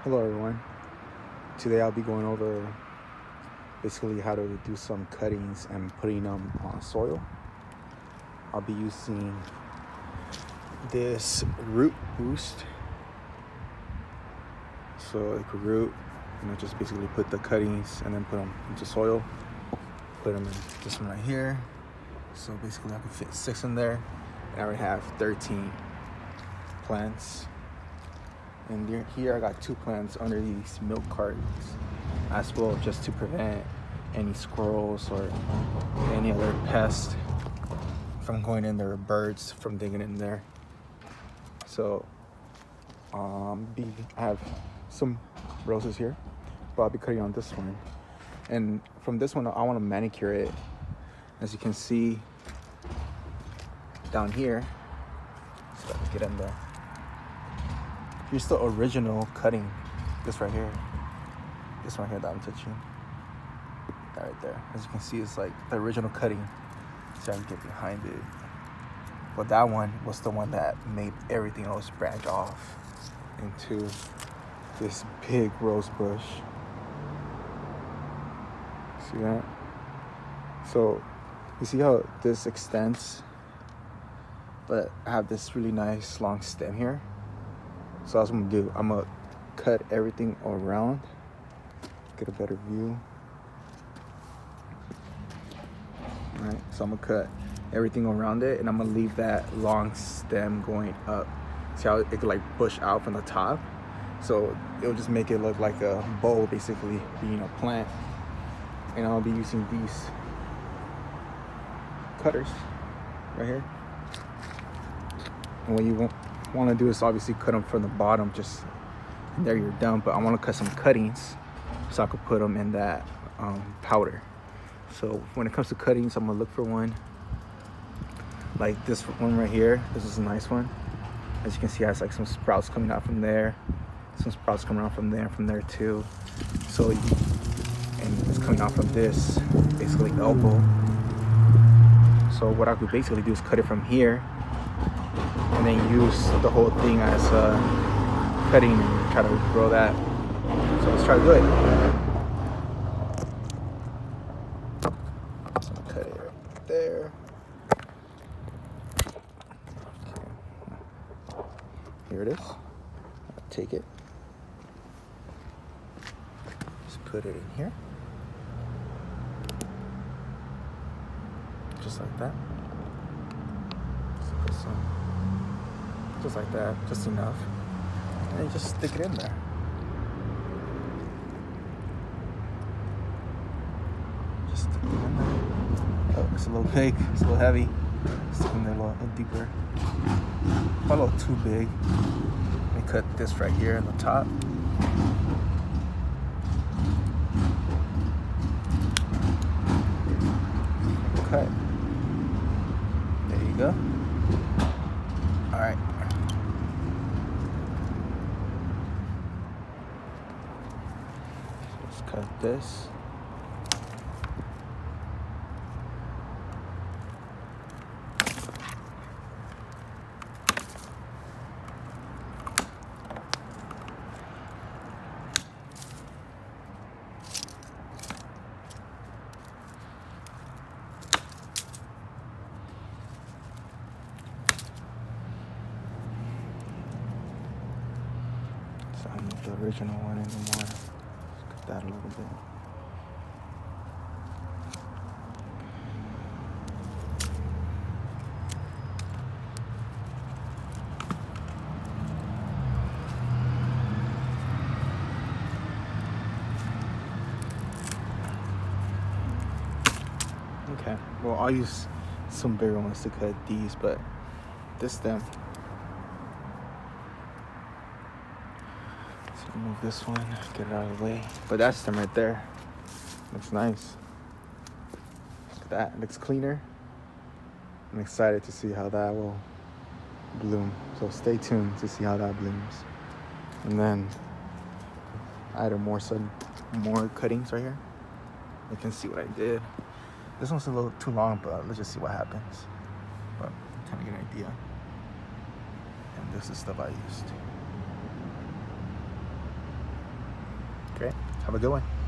Hello everyone. Today I'll be going over basically how to do some cuttings and putting them on soil. I'll be using this root boost. So like a root, just basically put the cuttings and then put them into soil. Put them in this one right here. So basically I can fit 6 in there. And I already have 13 plants. And here I got 2 plants under these milk cartons as well, just to prevent any squirrels or any other pest from going in there, or birds from digging in there. So I have some roses here, but I'll be cutting on this one. And from this one, I want to manicure it. As you can see down here, so let's get in there. Here's the original cutting. This right here. This one here that I'm touching. That right there. As you can see, it's like the original cutting. So I can get behind it. But that one was the one that made everything else branch off into this big rose bush. See that? So you see how this extends? But I have this really nice long stem here. So that's what I'm gonna do. I'm gonna cut everything around, get a better view. All right, so I'm gonna cut everything around it, and I'm gonna leave that long stem going up. See how it could like bush out from the top? So it'll just make it look like a bowl, basically being a plant. And I'll be using these cutters right here. And what you want to do is obviously cut them from the bottom, just and there you're done. But I want to cut some cuttings so I could put them in that powder. So when it comes to cuttings, I'm gonna look for one like this one right here. This is a nice one. As you can see, it has like some sprouts coming out from there, some sprouts coming out from there too. So and it's coming out from this basically elbow. So what I could basically do is cut it from here and then use the whole thing as cutting and try to grow that. So let's try to do it. So cut it right there. Okay. Here it is. I'll take it. Just put it in here. Just like that. Just put some. Just like that, just enough. And you just stick it in there. Just stick it in there. Oh, it's a little big, it's a little heavy. Stick it in there a little deeper. A little too big. Let me cut this right here on the top. Cut. There you go. All right. Let's cut this. So I need the original one anymore. Let's cut that a little bit. Okay, well I'll use some bigger ones to cut these, but this stem. So remove this one, get it out of the way. But that stem right there looks nice. Look at that, it looks cleaner. I'm excited to see how that will bloom. So stay tuned to see how that blooms. And then I added more cuttings right here. You can see what I did. This one's a little too long, but let's just see what happens. But kind of get an idea. And this is stuff I used. Okay, have a good one.